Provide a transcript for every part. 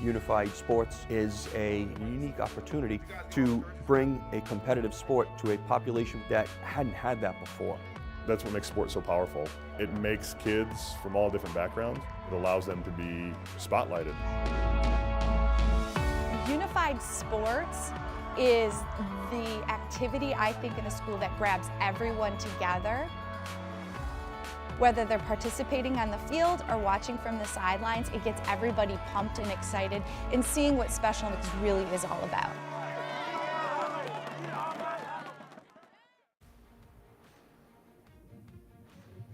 Unified Sports is a unique opportunity to bring a competitive sport to a population that hadn't had that before. That's what makes sports so powerful. It makes kids from all different backgrounds. It allows them to be spotlighted. Unified Sports is the activity, I think, in a school that grabs everyone together. Whether they're participating on the field or watching from the sidelines, it gets everybody pumped and excited and seeing what Special Olympics really is all about.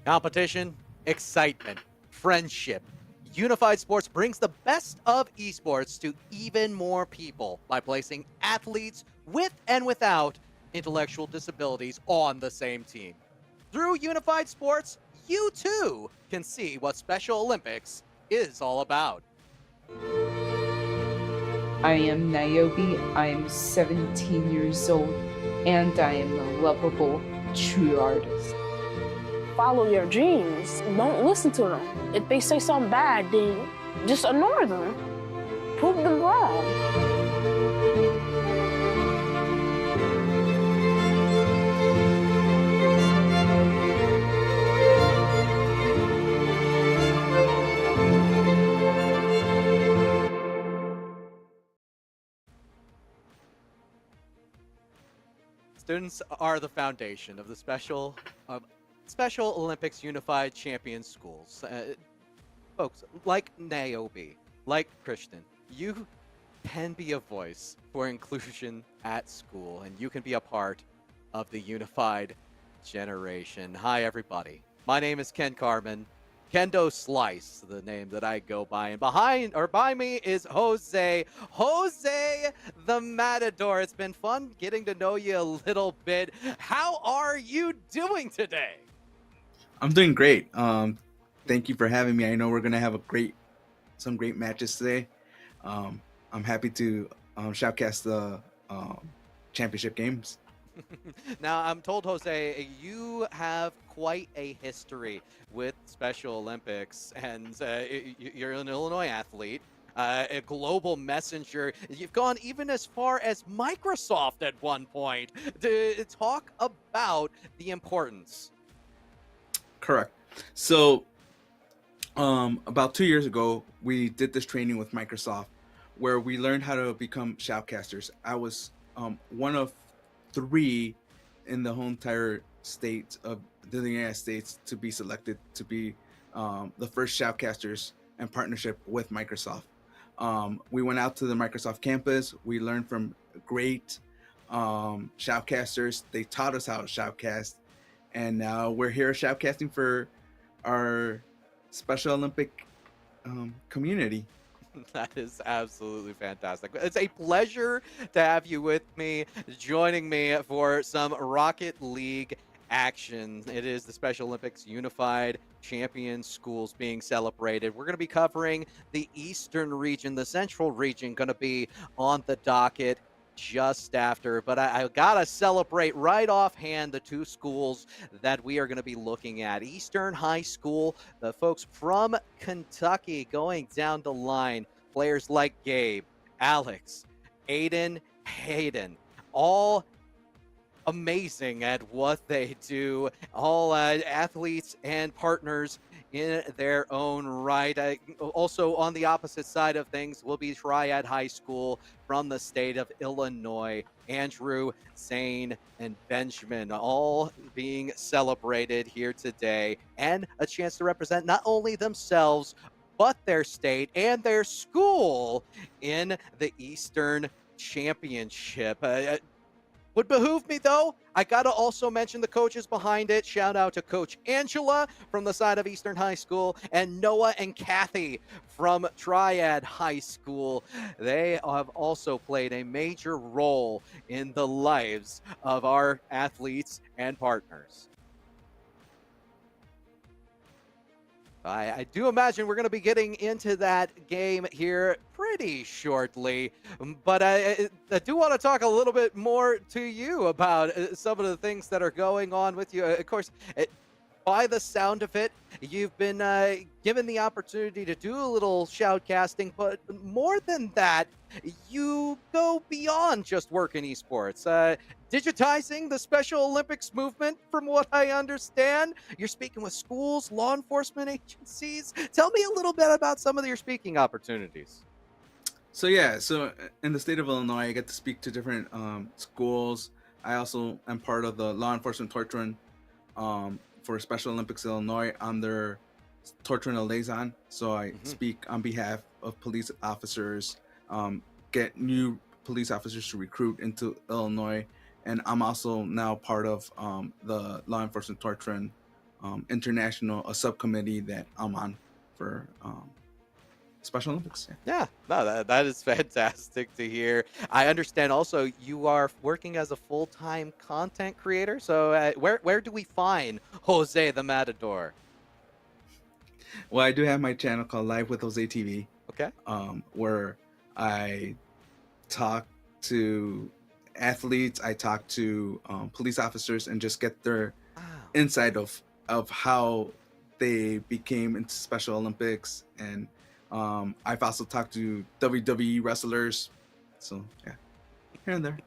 Competition, excitement, friendship. Unified Sports brings the best of esports to even more people by placing athletes with and without intellectual disabilities on the same team. Through Unified Sports, you too can see what Special Olympics is all about. I am Niobe, I am 17 years old, and I am a lovable, true artist. Follow your dreams. Don't listen to them. If they say something bad, then just ignore them. Prove them wrong. Students are the foundation of the Special Olympics Unified Champion Schools. Folks, like Niobe, like Christian, you can be a voice for inclusion at school, and you can be a part of the unified generation. Hi, everybody. My name is Ken Carmen. Kendo Slice, the name that I go by. And by me is Jose. Jose the Matador. It's been fun getting to know you a little bit. How are you doing today? I'm doing great. Thank you for having me. I know we're gonna have some great matches today. I'm happy to shoutcast the championship games. Now, I'm told, Jose, you have quite a history with Special Olympics, and you're an Illinois athlete, a global messenger. You've gone even as far as Microsoft at one point to talk about the importance. Correct. So, about 2 years ago, we did this training with Microsoft where we learned how to become shoutcasters. I was one of 3 in the whole entire state of the United States to be selected to be the first shoutcasters in partnership with Microsoft. We went out to the Microsoft campus. We learned from great shoutcasters. They taught us how to shoutcast. And now we're here shoutcasting for our Special Olympic community. That is absolutely fantastic. It's a pleasure to have you with me, joining me for some Rocket League action. It is the Special Olympics Unified Champion Schools being celebrated. We're going to be covering the Eastern region. The Central region going to be on the docket just after, but I gotta celebrate right offhand the 2 schools that we are going to be looking at. Eastern High School, the folks from Kentucky going down the line, players like Gabe, Alex, Aiden, Hayden, all amazing at what they do, all athletes and partners in their own right. Also on the opposite side of things will be Triad High School from the state of Illinois. Andrew, Zane, and Benjamin all being celebrated here today, and a chance to represent not only themselves but their state and their school in the Eastern Championship. Would behoove me, though, I got to also mention the coaches behind it. Shout out to Coach Angela from the side of Eastern High School and Noah and Kathy from Triad High School. They have also played a major role in the lives of our athletes and partners. I do imagine we're going to be getting into that game here pretty shortly, but I do want to talk a little bit more to you about some of the things that are going on with you. Of course, by the sound of it, you've been given the opportunity to do a little shoutcasting, but more than that, you go beyond just work in esports. Digitizing the Special Olympics movement, from what I understand. You're speaking with schools, law enforcement agencies. Tell me a little bit about some of your speaking opportunities. So yeah, so in the state of Illinois, I get to speak to different schools. I also am part of the law enforcement torch run for Special Olympics Illinois. I'm their torch run liaison, so I speak on behalf of police officers, get new police officers to recruit into Illinois, and I'm also now part of the law enforcement torch run international, a subcommittee that I'm on for Special Olympics. Yeah, no, that is fantastic to hear. I understand also you are working as a full-time content creator. So where do we find Jose the Matador? Well, I do have my channel called Live with Jose TV, Okay. where I talk to athletes, I talk to police officers, and just get their Wow. insight of how they became into Special Olympics. And I've also talked to WWE wrestlers, so yeah, here and there.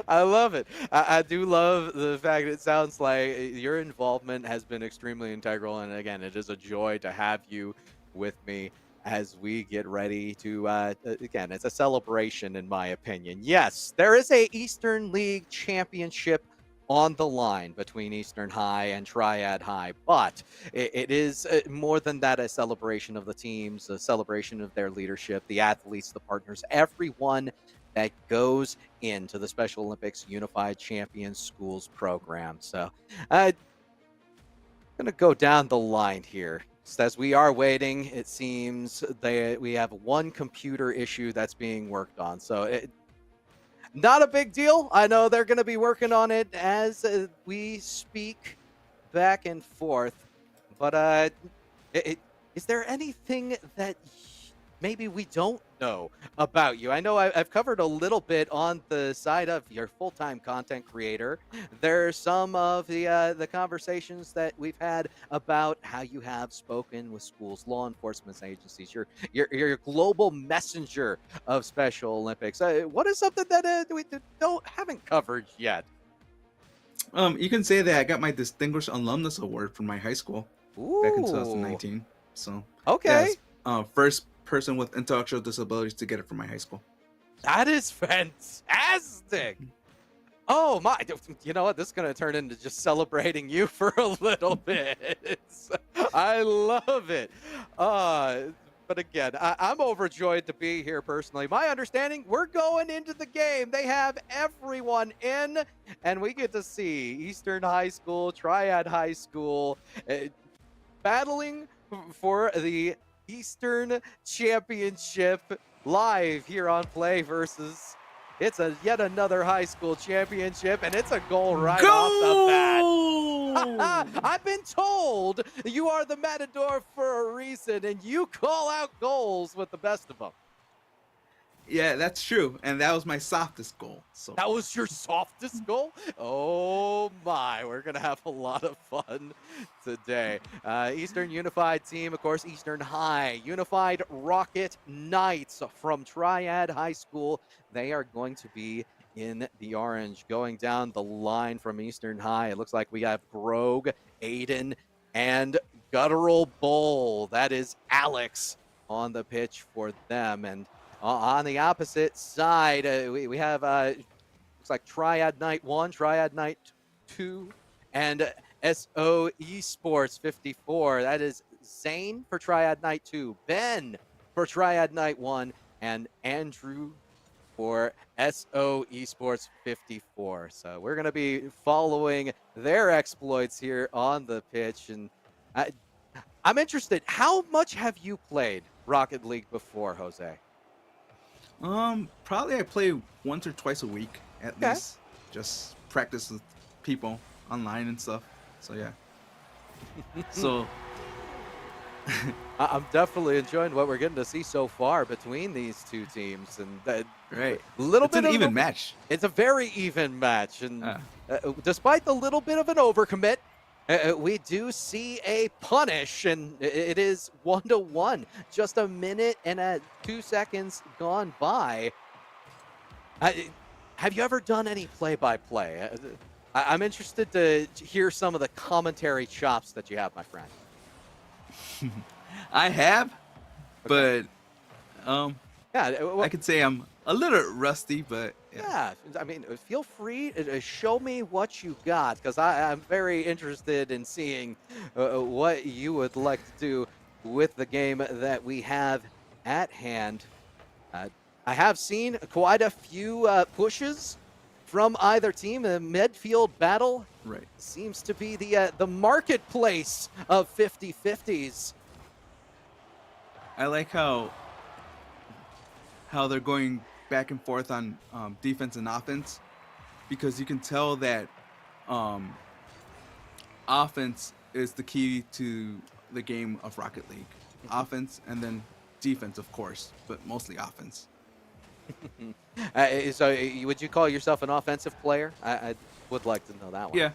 I love it. I do love the fact it sounds like your involvement has been extremely integral. And again, it is a joy to have you with me as we get ready to, again, it's a celebration in my opinion. Yes, there is a Eastern League championship on the line between Eastern High and Triad High, but it is more than that, a celebration of the teams, a celebration of their leadership, the athletes, the partners, everyone that goes into the Special Olympics Unified Champions Schools program. So I'm going to go down the line here. Just as we are waiting, it seems we have one computer issue that's being worked on. So not a big deal. I know they're going to be working on it as we speak back and forth. But is there anything that maybe we don't know about you? I know I've covered a little bit on the side of your full-time content creator. There's some of the conversations that we've had about how you have spoken with schools, law enforcement agencies. You're a global messenger of Special Olympics. What is something that we haven't covered yet? You can say that I got my Distinguished Alumnus Award from my high school back in 2019. So Okay. yes, first person with intellectual disabilities to get it from my high school. That is fantastic. Oh my, you know what? This is going to turn into just celebrating you for a little bit. I love it. But again, I'm overjoyed to be here personally. My understanding, we're going into the game. They have everyone in, and we get to see Eastern High School, Triad High School, battling for the Eastern Championship live here on Play Versus. It's yet another high school championship, and it's a goal right off the bat. I've been told you are the Matador for a reason, and you call out goals with the best of them. Yeah, that's true, and that was my softest goal. So That was your softest goal? Oh my, we're going to have a lot of fun today. Eastern Unified team, of course, Eastern High. Unified Rocket Knights from Triad High School. They are going to be in the orange. Going down the line from Eastern High, it looks like we have Grogue, Aiden, and Guttural Bull. That is Alex on the pitch for them. And on the opposite side, we have, looks like Triad Knight 1, Triad Knight 2, and SO Esports 54. That is Zane for Triad Knight 2, Ben for Triad Knight 1, and Andrew for SO Esports 54. So we're going to be following their exploits here on the pitch. And I'm interested, how much have you played Rocket League before, Jose? Probably I play once or twice a week at least. Just practice with people online and stuff. So yeah. So I'm definitely enjoying what we're getting to see so far between these two teams, and right, little it's bit an of even match. It's a very even match, and despite the little bit of an overcommit, We do see a punish, and it is 1-1. Just a minute and 2 seconds gone by. Have you ever done any play-by-play? I'm interested to hear some of the commentary chops that you have, my friend. I have, Okay. but Yeah, I could say I'm a little rusty, but yeah, I mean, feel free to show me what you got, because I'm very interested in seeing what you would like to do with the game that we have at hand. Uh, I have seen quite a few pushes from either team. The midfield battle right. seems to be the marketplace of 50-50s. I like how they're going back and forth on defense and offense, because you can tell that offense is the key to the game of Rocket League. Offense and then defense, of course, but mostly offense. So, would you call yourself an offensive player? I would like to know that one. Yeah.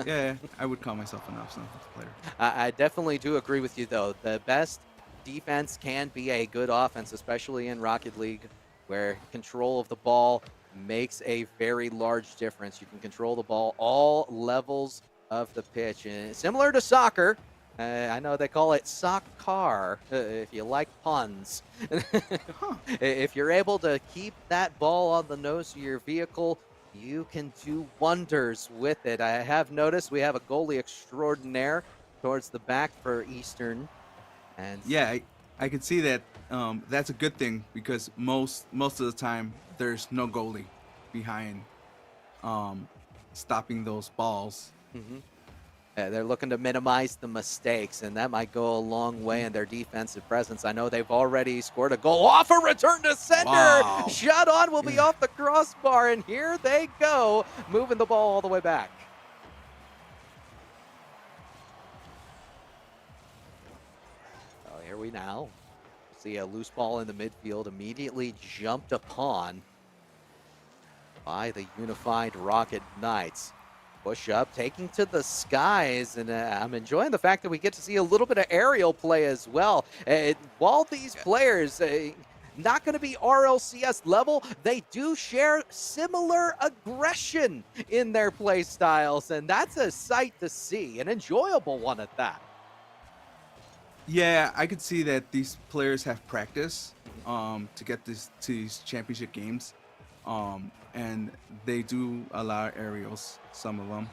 Yeah, I would call myself an offensive player. I definitely do agree with you, though. The best defense can be a good offense, especially in Rocket League, where control of the ball makes a very large difference. You can control the ball all levels of the pitch. And similar to soccer, I know they call it soccer, if you like puns. If you're able to keep that ball on the nose of your vehicle, you can do wonders with it. I have noticed we have a goalie extraordinaire towards the back for Eastern. And Yeah, I can see that. That's a good thing, because most of the time there's no goalie behind stopping those balls. they're looking to minimize the mistakes, and that might go a long way in their defensive presence. I know they've already scored a goal off a return to center. Wow. Shot on will be off the crossbar, and here they go, moving the ball all the way back. Oh, here we now see a loose ball in the midfield, immediately jumped upon by the Unified Rocket Knights. Push up, taking to the skies, and I'm enjoying the fact that we get to see a little bit of aerial play as well. While these players, not going to be RLCS level, they do share similar aggression in their play styles, and that's a sight to see, an enjoyable one at that. Yeah, I could see that these players have practice to get to these championship games, and they do allow aerials, some of them,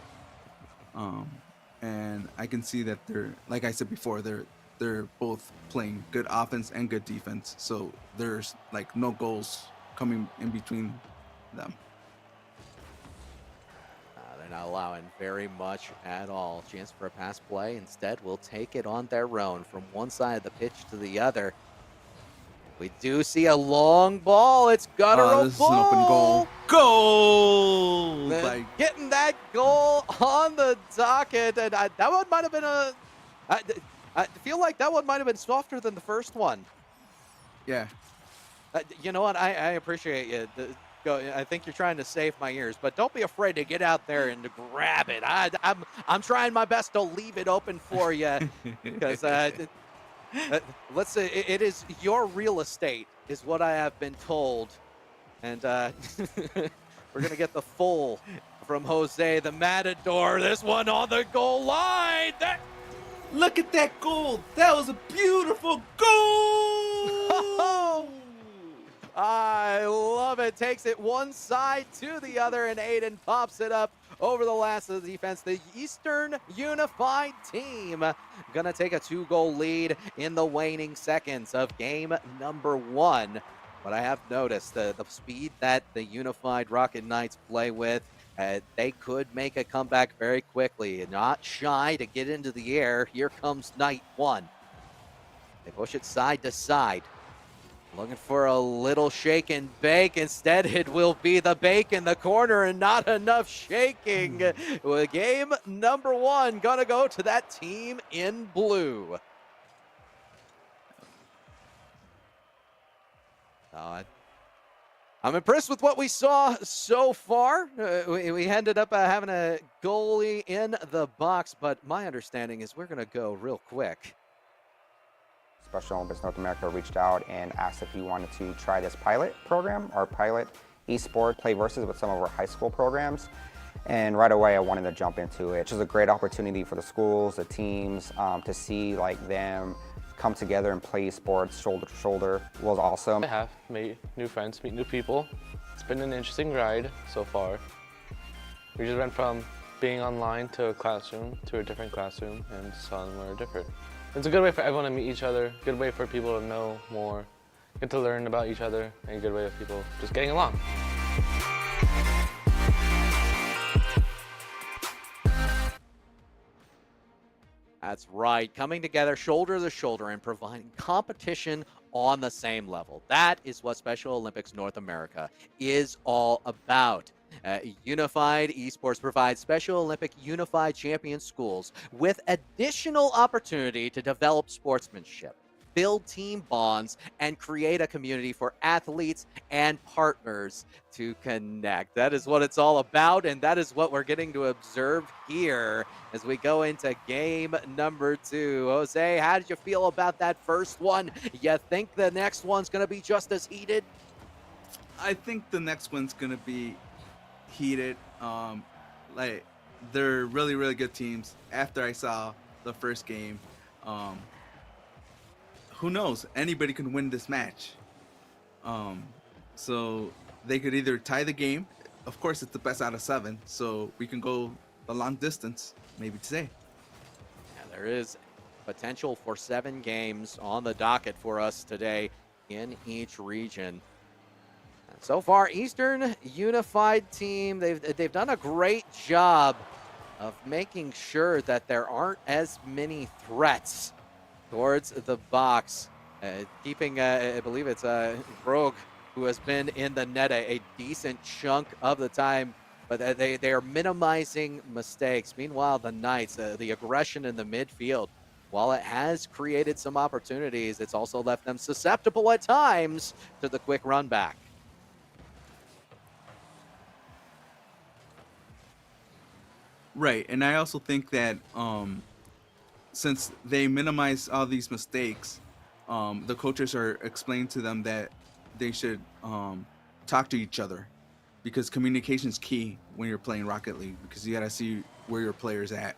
and I can see that they're, like I said before, they're both playing good offense and good defense, so there's like no goals coming in between them. They're not allowing very much at all. Chance for a pass play. Instead, we'll take it on their own from one side of the pitch to the other. We do see a long ball. It's guttural This is an open goal. Goal! Like, getting that goal on the docket, and that one might have been I feel like that one might have been softer than the first one. yeah. You know what? I appreciate you. I think you're trying to save my ears, but don't be afraid to get out there and to grab it. I'm trying my best to leave it open for you, because let's say it is your real estate, is what I have been told, and we're gonna get the full from Jose the Matador. This one on the goal line. Look at that goal! That was a beautiful goal! I love it. Takes it one side to the other, and Aiden pops it up over the last of the defense. The Eastern Unified team gonna take a 2-goal lead in the waning seconds of game number 1. But I have noticed the speed that the Unified Rocket Knights play with, they could make a comeback very quickly. Not shy to get into the air. Here comes Knight 1. They push it side to side. Looking for a little shake and bake. Instead, it will be the bake in the corner and not enough shaking. With game number 1 gonna go to that team in blue. I'm impressed with what we saw so far. We ended up having a goalie in the box, but my understanding is we're going to go real quick. Special Olympics North America reached out and asked if we wanted to try this pilot program, our pilot eSport Play Versus with some of our high school programs. And right away I wanted to jump into it. It's just a great opportunity for the schools, the teams, to see like them come together and play sports shoulder to shoulder was awesome. I have made new friends, meet new people. It's been an interesting ride so far. We just went from being online to a classroom to a different classroom and somewhere different. It's a good way for everyone to meet each other, good way for people to know more, get to learn about each other, and a good way of people just getting along. That's right, coming together shoulder to shoulder and providing competition on the same level. That is what Special Olympics North America is all about. Unified Esports provides Special Olympic Unified Champion schools with additional opportunity to develop sportsmanship, build team bonds, and create a community for athletes and partners to connect. That is what it's all about, and that is what we're getting to observe here as we go into game number 2. Jose, how did you feel about that first one? You think the next one's going to be just as heated? I think the next one's gonna be heated. Like they're really, really good teams. After I saw the first game, who knows? Anybody can win this match. So they could either tie the game. Of course, it's the best out of 7, so we can go the long distance maybe today. Yeah, there is potential for 7 games on the docket for us today in each region. So far, Eastern Unified Team, they've done a great job of making sure that there aren't as many threats towards the box. Keeping, I believe it's Rogue, who has been in the net a decent chunk of the time, but they are minimizing mistakes. Meanwhile, the Knights, the aggression in the midfield, while it has created some opportunities, it's also left them susceptible at times to the quick run back. Right, and I also think that since they minimize all these mistakes, the coaches are explaining to them that they should talk to each other, because communication is key when you're playing Rocket League, because you gotta see where your player's at.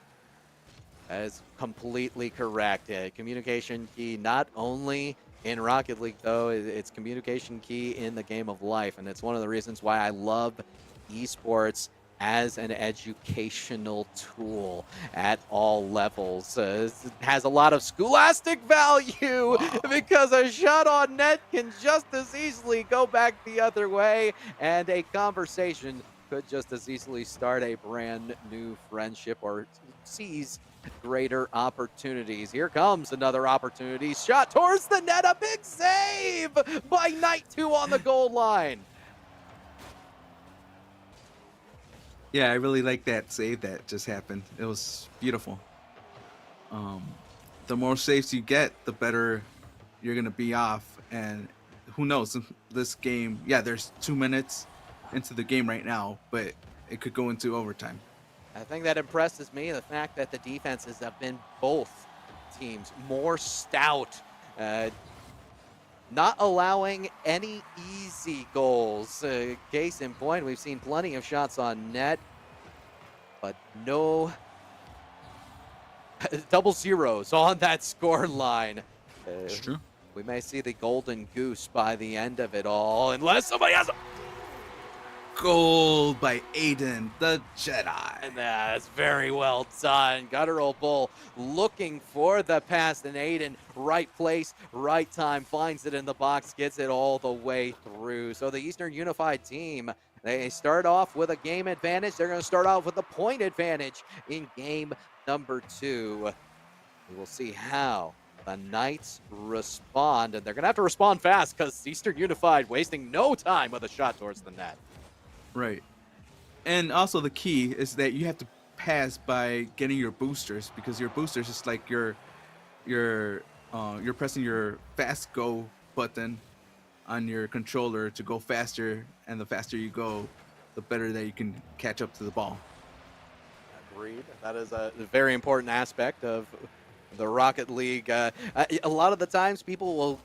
That is completely correct. Communication key not only in Rocket League, though, it's communication key in the game of life, and it's one of the reasons why I love esports as an educational tool at all levels. It has a lot of scholastic value because a shot on net can just as easily go back the other way, and a conversation could just as easily start a brand new friendship or seize greater opportunities. Here comes another opportunity. Shot towards the net, a big save by Knight 2 on the goal line. Yeah, I really like that save that just happened. It was beautiful. The more saves you get, the better you're going to be off. And who knows, this game, yeah, there's 2 minutes into the game right now, but it could go into overtime. I think that impresses me, the fact that the defenses have been both teams more stout, not allowing any easy goals. Case in point, we've seen plenty of shots on net, but no double zeros on that score line. It's true. We may see the golden goose by the end of it all, unless somebody has a... Goal by Aiden, the Jedi. And that's very well done. Guttural Bull looking for the pass, and Aiden, right place, right time, finds it in the box, gets it all the way through. So the Eastern Unified Team, they start off with a game advantage. They're going to start off with a point advantage in game number 2. We will see how the Knights respond, and they're going to have to respond fast because Eastern Unified wasting no time with a shot towards the net. Right. And also the key is that you have to pass by getting your boosters, because your boosters is like you're pressing your fast go button on your controller to go faster, and the faster you go, the better that you can catch up to the ball. Agreed. That is a very important aspect of the Rocket League. A lot of the times people will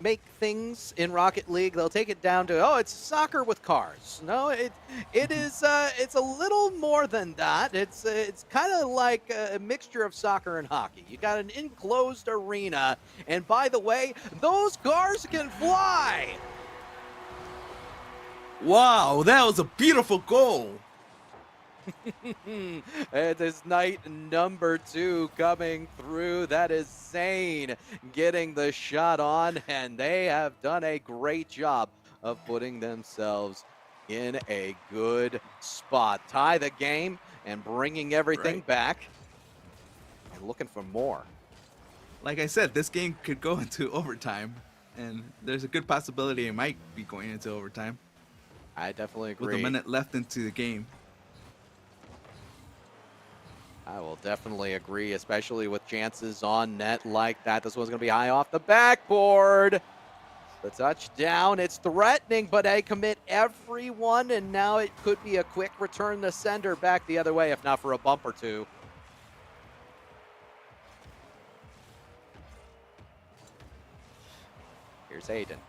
make things in Rocket League, they'll take it down to, oh, it's soccer with cars. No, it is it's a little more than that. It's kind of like a mixture of soccer and hockey. You got an enclosed arena, and by the way, those cars can fly. Wow, that was a beautiful goal. It is night number 2 coming through. That is Zane getting the shot on, and they have done a great job of putting themselves in a good spot. Tie the game and bringing everything back and looking for more. Like I said, this game could go into overtime, and there's a good possibility it might be going into overtime. I definitely agree. With a minute left into the game. I will definitely agree, especially with chances on net like that. This one's going to be high off the backboard. The touchdown, it's threatening, but they commit everyone, and now it could be a quick return to sender back the other way, if not for a bump or two. Here's Hayden.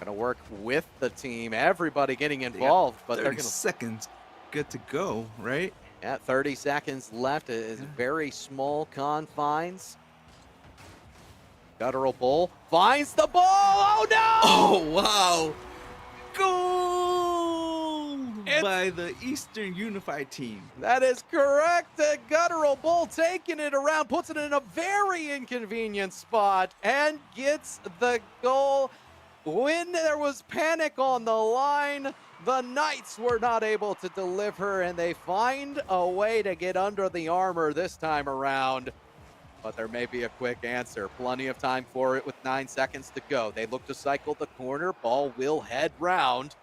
Gonna work with the team, everybody getting involved, but they're 30 gonna seconds good to go, right? Yeah, 30 seconds left. It is very small confines. Guttural Bull finds the ball. Oh no! Oh wow! Goal by the Eastern Unified team. That is correct. The Guttural Bull taking it around, puts it in a very inconvenient spot, and gets the goal. When there was panic on the line, the Knights were not able to deliver, and they find a way to get under the armor this time around. But there may be a quick answer. Plenty of time for it with 9 seconds to go. They look to cycle the corner. Ball will head round.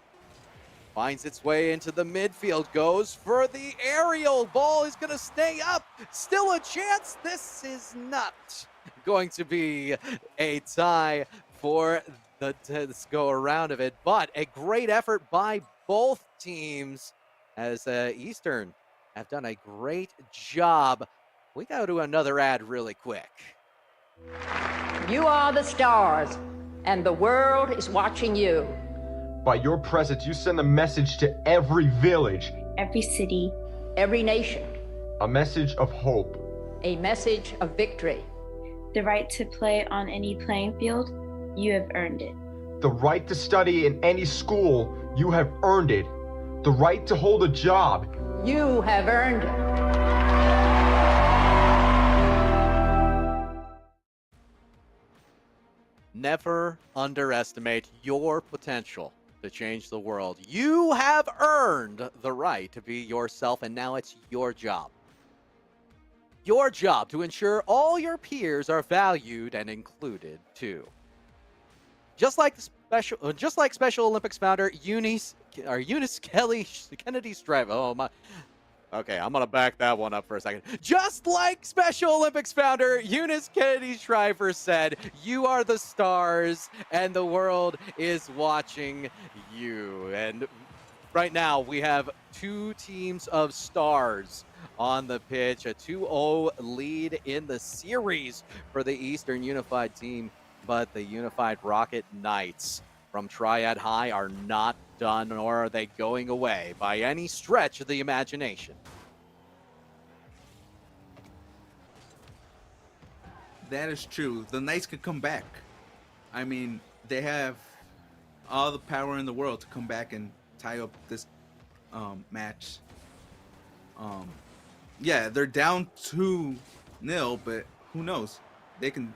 Finds its way into the midfield. Goes for the aerial. Ball is going to stay up. Still a chance. This is not going to be a tie for let's go around of it, but a great effort by both teams as Eastern have done a great job. We go to another ad really quick. You are the stars, and the world is watching you. By your presence, you send a message to every village, every city, every nation. A message of hope. A message of victory. The right to play on any playing field. You have earned it. The right to study in any school, you have earned it. The right to hold a job. You have earned it. Never underestimate your potential to change the world. You have earned the right to be yourself, and now it's your job. Your job to ensure all your peers are valued and included too. Just like Special Olympics founder Eunice Kennedy Shriver. Oh my. Okay, I'm gonna back that one up for a second. Just like Special Olympics founder Eunice Kennedy Shriver said, you are the stars and the world is watching you. And right now we have 2 teams of stars on the pitch, a 2-0 lead in the series for the Eastern Unified team. But the Unified Rocket Knights from Triad High are not done, nor are they going away by any stretch of the imagination. That is true. The Knights could come back. I mean, they have all the power in the world to come back and tie up this match. Yeah, they're down 2-0, but who knows? They can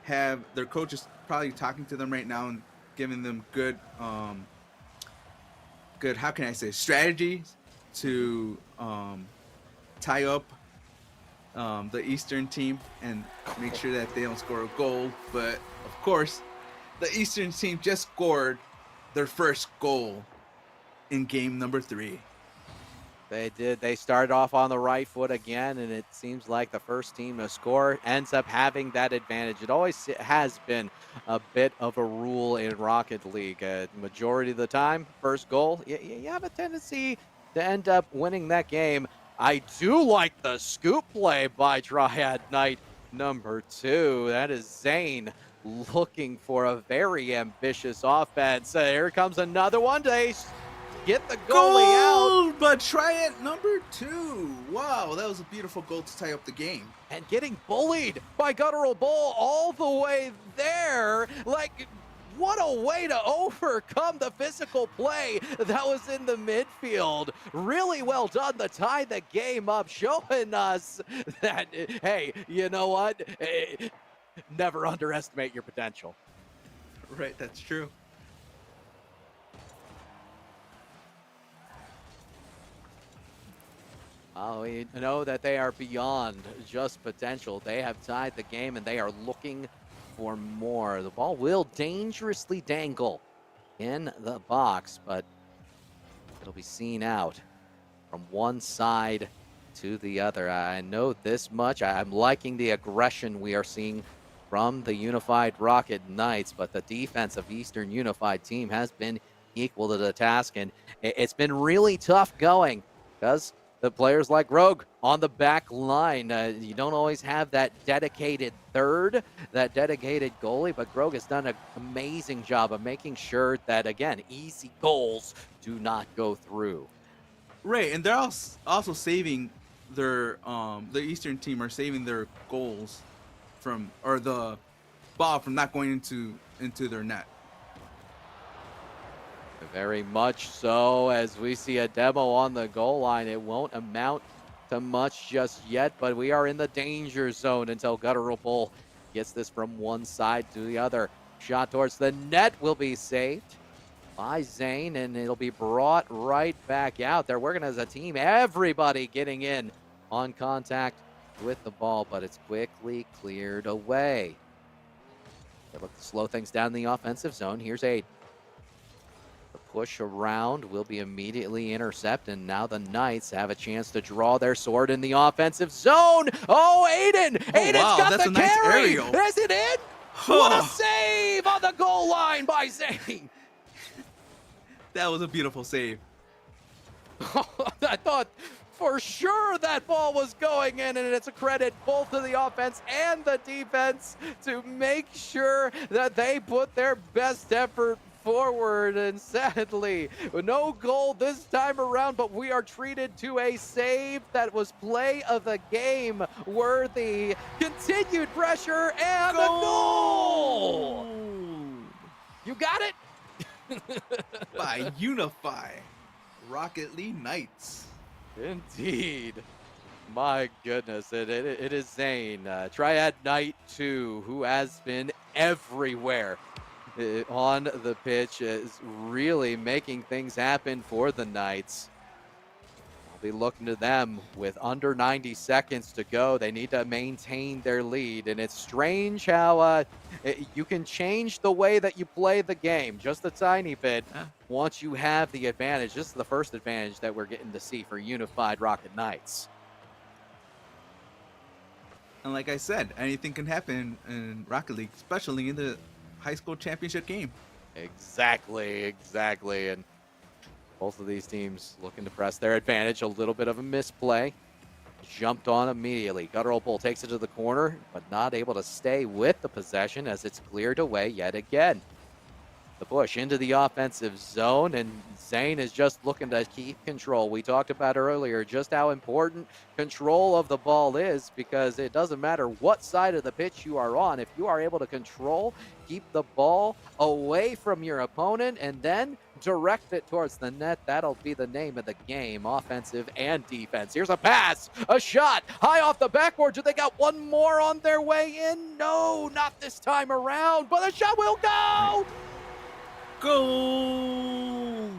have their coaches probably talking to them right now and giving them good how can I say, strategies to tie up the Eastern team and make sure that they don't score a goal. But of course, the Eastern team just scored their first goal in game number 3. They did. They started off on the right foot again, and it seems like the first team to score ends up having that advantage. It always has been a bit of a rule in Rocket League. Majority of the time, first goal, you have a tendency to end up winning that game. I do like the scoop play by Triad Knight number 2. That is Zane looking for a very ambitious offense. Here comes another one. They get the goalie out. But Triad number 2. Wow, that was a beautiful goal to tie up the game. And getting bullied by Guttural Bull all the way there. Like, what a way to overcome the physical play that was in the midfield. Really well done to tie the game up, showing us that, hey, you know what? Never underestimate your potential. Right, that's true. We know that they are beyond just potential. They have tied the game, and they are looking for more. The ball will dangerously dangle in the box, but it'll be seen out from one side to the other. I know this much. I'm liking the aggression we are seeing from the Unified Rocket Knights, but the defense of Eastern Unified team has been equal to the task, and it's been really tough going because the players like Rogue on the back line, you don't always have that dedicated third, that dedicated goalie, but Rogue has done an amazing job of making sure that, again, easy goals do not go through. Right, and they're also saving their, the Eastern team are saving their goals from, or the ball from not going into their net. Very much so. As we see a demo on the goal line, it won't amount to much just yet, but we are in the danger zone until Guttural Bull gets this from one side to the other. Shot towards the net will be saved by Zane, and it'll be brought right back out. They're working as a team, everybody getting in on contact with the ball, but it's quickly cleared away. They look to slow things down in the offensive zone. Here's Aiden. The push around will be immediately intercepted, and now the Knights have a chance to draw their sword in the offensive zone. Oh, Aiden! Aiden's got the carry! Is it in? What a save on the goal line by Zane! That was a beautiful save. I thought for sure that ball was going in, and it's a credit both to the offense and the defense to make sure that they put their best effort forward. And sadly, no goal this time around, but we are treated to a save that was play of the game worthy. Continued pressure and a goal! You got it? By Unify Rocket League Knights. Indeed. My goodness, it is Zane, Triad Knight 2, who has been everywhere on the pitch, is really making things happen for the Knights. I'll be looking to them with under 90 seconds to go. They need to maintain their lead, and it's strange how you can change the way that you play the game just a tiny bit once you have the advantage. This is the first advantage that we're getting to see for Unified Rocket Knights. And like I said, anything can happen in Rocket League, especially in the high school championship game. Exactly. And both of these teams looking to press their advantage. A little bit of a misplay. Jumped on immediately. Guttural Bull takes it to the corner, but not able to stay with the possession as it's cleared away yet again. The push into the offensive zone, and Zane is just looking to keep control. We talked about earlier just how important control of the ball is, because it doesn't matter what side of the pitch you are on. If you are able to control, keep the ball away from your opponent, and then direct it towards the net, that'll be the name of the game, offensive and defense. Here's a pass, a shot, high off the backboard. Do they got one more on their way in? No, not this time around, but the shot will go! Goal!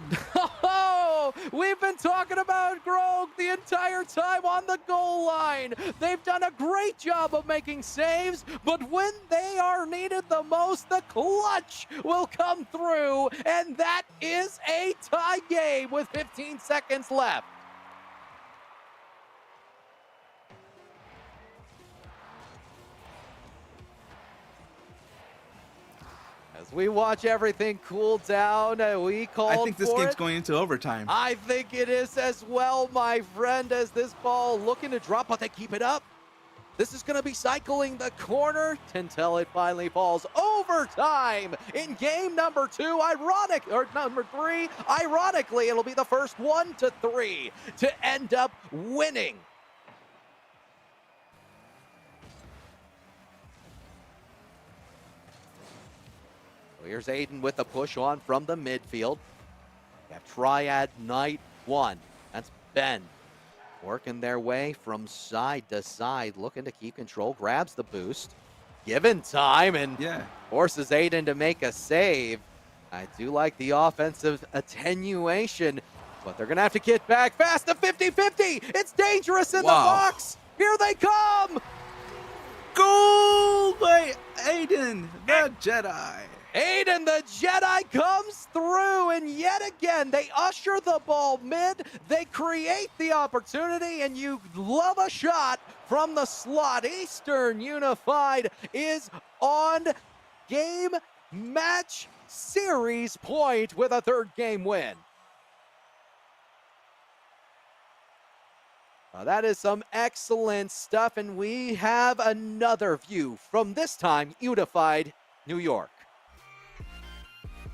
Oh, we've been talking about Grog the entire time on the goal line. They've done a great job of making saves, but when they are needed the most, the clutch will come through, and that is a tie game with 15 seconds left. As we watch everything cool down, we call I think this for game's it. going into overtime. I think it is as well, my friend, as this ball looking to drop, but they keep it up. This is going to be cycling the corner until it finally falls. Overtime in game number 2, number 3. Ironically, it'll be the first 1-3 to end up winning. Here's Aiden with the push on from the midfield. We have Triad Knight 1. That's Ben. Working their way from side to side, looking to keep control, grabs the boost, given time, and forces Aiden to make a save. I do like the offensive attenuation, but they're going to have to get back fast to 50-50. It's dangerous in the box. Here they come. Goal by Aiden, the Jedi. Aiden the Jedi comes through, and yet again, they usher the ball mid, they create the opportunity, and you love a shot from the slot. Eastern Unified is on game, match, series point with a 3rd game win. That is some excellent stuff, and we have another view from this time Unified New York.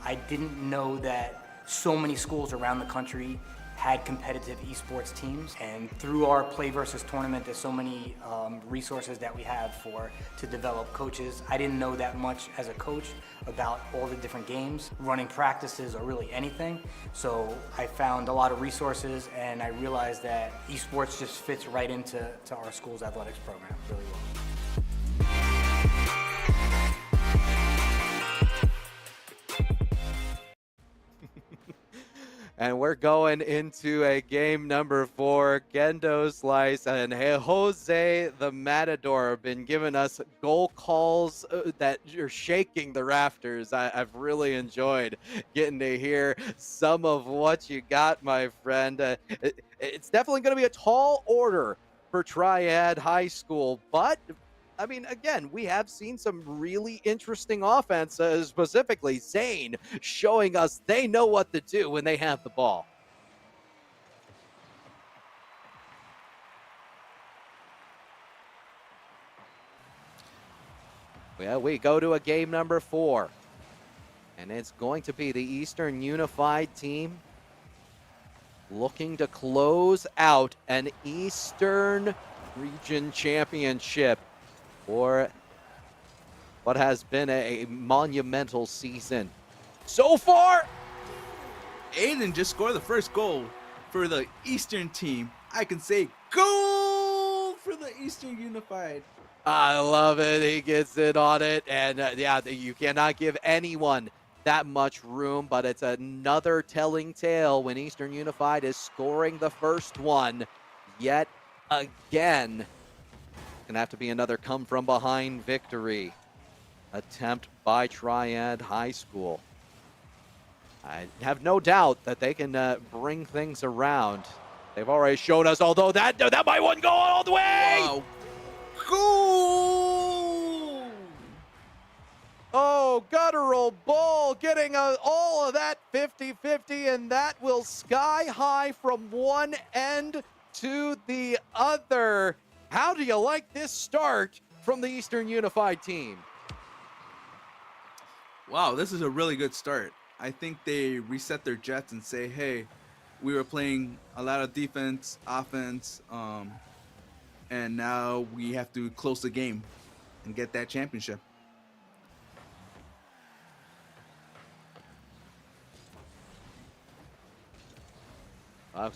I didn't know that so many schools around the country had competitive esports teams, and through our Play Versus tournament, there's so many resources that we have to develop coaches. I didn't know that much as a coach about all the different games, running practices, or really anything. So I found a lot of resources, and I realized that esports just fits right into our school's athletics program really well. And we're going into a game number 4. Gendo Slice and Jose the Matador have been giving us goal calls that are shaking the rafters. I've really enjoyed getting to hear some of what you got, my friend. It's definitely going to be a tall order for Triad High School, but I mean, again, we have seen some really interesting offenses, specifically Zane showing us they know what to do when they have the ball. Well, we go to a game number 4, and it's going to be the Eastern Unified team looking to close out an Eastern Region Championship for what has been a monumental season so far. Aiden just scored the first goal for the Eastern team. I can say goal for the Eastern Unified. I love it. He gets it on it. And yeah, you cannot give anyone that much room, but it's another telling tale when Eastern Unified is scoring the first one yet again. Gonna have to be another come from behind victory attempt by Triad High School. I have no doubt that they can bring things around. They've already shown us, although that might wouldn't go all the way. Wow. Goal! Oh, guttural ball getting all of that 50-50, and that will sky high from one end to the other. How do you like this start from the Eastern Unified team? Wow, this is a really good start. I think they reset their jets and say, hey, we were playing a lot of defense, offense, and now we have to close the game and get that championship.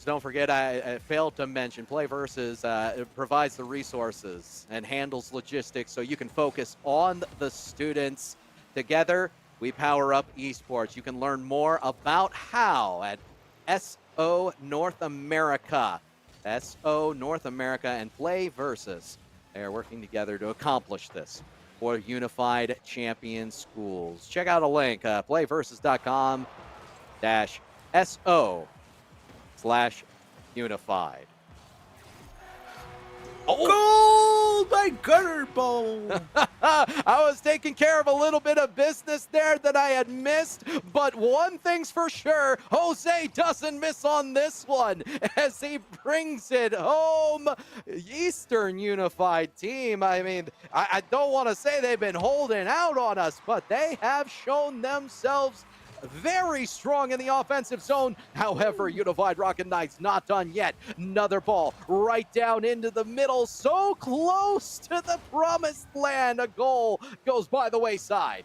Don't forget, I failed to mention, Play Versus provides the resources and handles logistics so you can focus on the students. Together, we power up esports. You can learn more about how at SO North America. SO North America and Play Versus. They are working together to accomplish this for Unified Champion Schools. Check out a link, playversus.com/SO/Unified. Oh. Goal by Gutter Bowl. I was taking care of a little bit of business there that I had missed, but one thing's for sure, Jose doesn't miss on this one as he brings it home. Eastern Unified team, I mean, I don't want to say they've been holding out on us, but they have shown themselves very strong in the offensive zone. However, Unified Rocket Knights not done yet. Another ball right down into the middle, so close to the promised land. A goal goes by the wayside.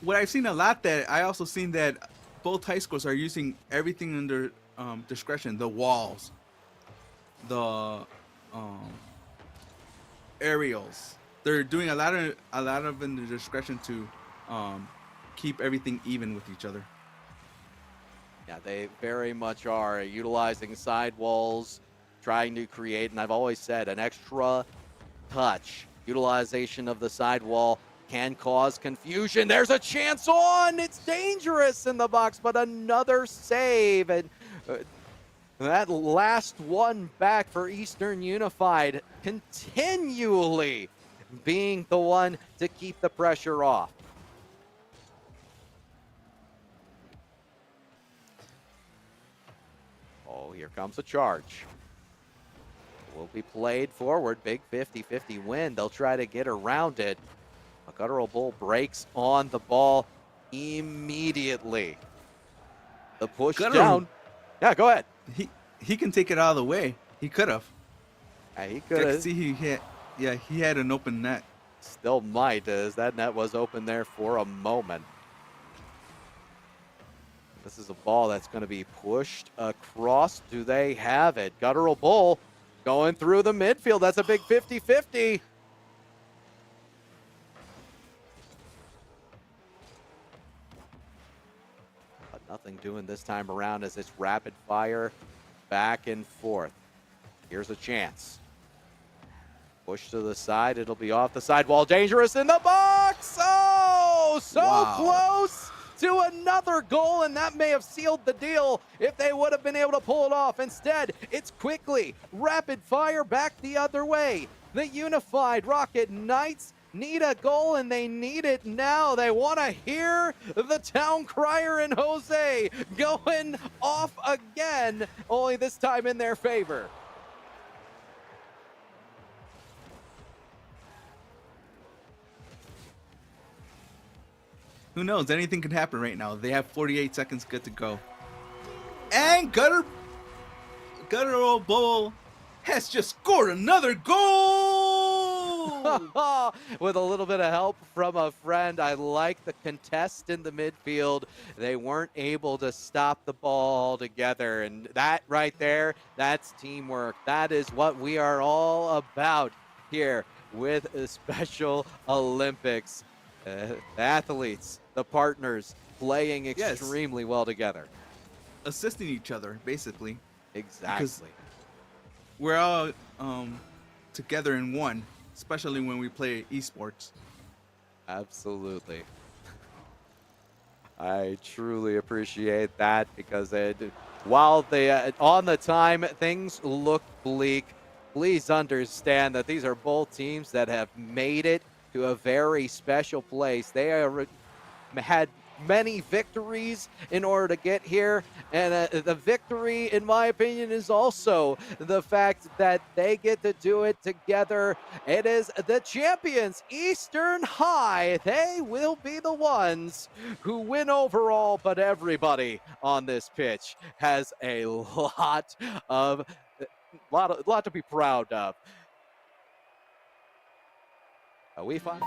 What I've seen a lot that I also seen that both high schools are using everything under discretion. The walls, the aerials. They're doing a lot of in the discretion to keep everything even with each other. Yeah, they very much are utilizing sidewalls, trying to create, and I've always said, an extra touch. Utilization of the sidewall can cause confusion. There's a chance on. It's dangerous in the box, but another save. And that last one back for Eastern Unified, continually being the one to keep the pressure off. Oh, here comes a charge. Will be played forward. Big 50-50 win. They'll try to get around it. A Guttural Bull breaks on the ball immediately. The push down. Yeah, go ahead. He can take it out of the way. He could have. Yeah, he I could can have. see he had an open net. Still might, as that net was open there for a moment. This is a ball that's going to be pushed across. Do they have it? Guttural Bull going through the midfield. That's a big 50-50. But nothing doing this time around as it's rapid fire back and forth. Here's a chance. Push to the side. It'll be off the sidewall. Dangerous in the box. Oh, so close to another goal, and that may have sealed the deal if they would have been able to pull it off. Instead, it's quickly rapid fire back the other way. The Unified Rocket Knights need a goal, and they need it now. They want to hear the town crier and Jose going off again, only this time in their favor. Who knows? Anything can happen right now. They have 48 seconds good to go. And Guttural Bull has just scored another goal! With a little bit of help from a friend. I like the contest in the midfield. They weren't able to stop the ball altogether. And that right there, that's teamwork. That is what we are all about here with Special Olympics. The athletes, the partners, playing extremely well together. Assisting each other, basically. Exactly. Because we're all together in one, especially when we play esports. Absolutely. I truly appreciate that because while they on the time things look bleak, please understand that these are both teams that have made it to a very special place. They had many victories in order to get here, and the victory, in my opinion, is also the fact that they get to do it together. It is the champions, Eastern High. They will be the ones who win overall, but everybody on this pitch has a lot to be proud of. Are we fine?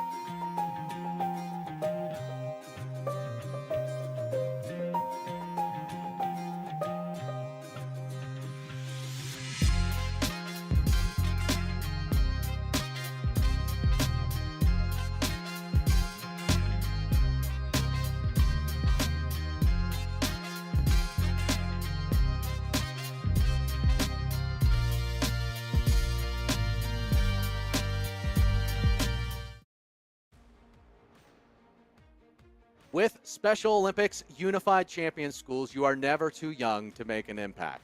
With Special Olympics Unified Champion Schools, you are never too young to make an impact.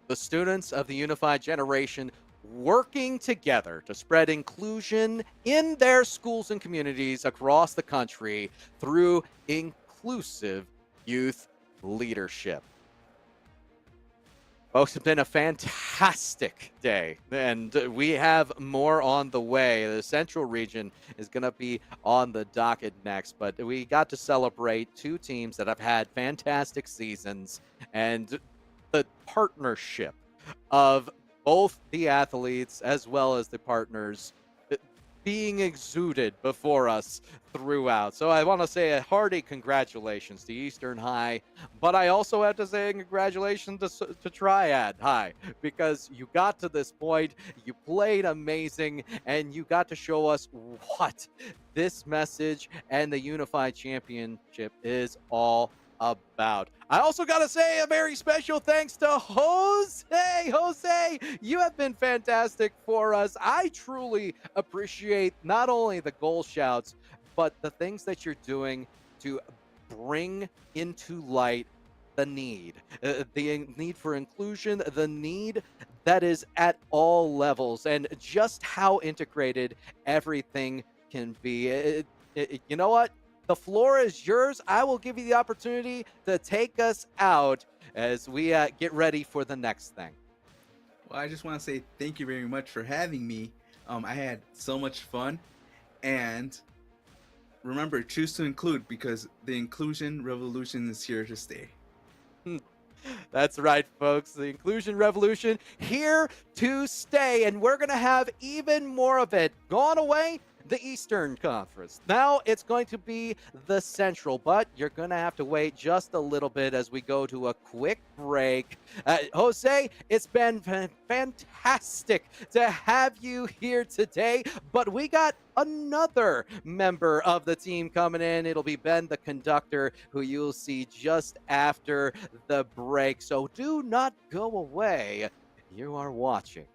the students of the Unified Generation working together to spread inclusion in their schools and communities across the country through inclusive youth leadership. Folks, it's been a fantastic day, and we have more on the way. The Central region is going to be on the docket next, but we got to celebrate two teams that have had fantastic seasons, and the partnership of both the athletes as well as the partners being exuded before us throughout. So I want to say a hearty congratulations to Eastern High, but I also have to say congratulations to Triad High, because you got to this point, you played amazing, and you got to show us what this message and the Unified Championship is all about. I also got to say a very special thanks to Jose. Jose, you have been fantastic for us. I truly appreciate not only the goal shouts, but the things that you're doing to bring into light the need for inclusion, the need that is at all levels, and just how integrated everything can be. You know what? The floor is yours. I will give you the opportunity to take us out as we get ready for the next thing. Well, I just want to say thank you very much for having me. I had so much fun. And remember, choose to include, because the inclusion revolution is here to stay. That's right, folks. The inclusion revolution here to stay. And we're going to have even more of it. Gone away? The Eastern Conference. Now it's going to be the Central, but you're going to have to wait just a little bit as we go to a quick break. Jose, it's been fantastic to have you here today, but we got another member of the team coming in. It'll be Ben, the conductor, who you'll see just after the break. So do not go away. You are watching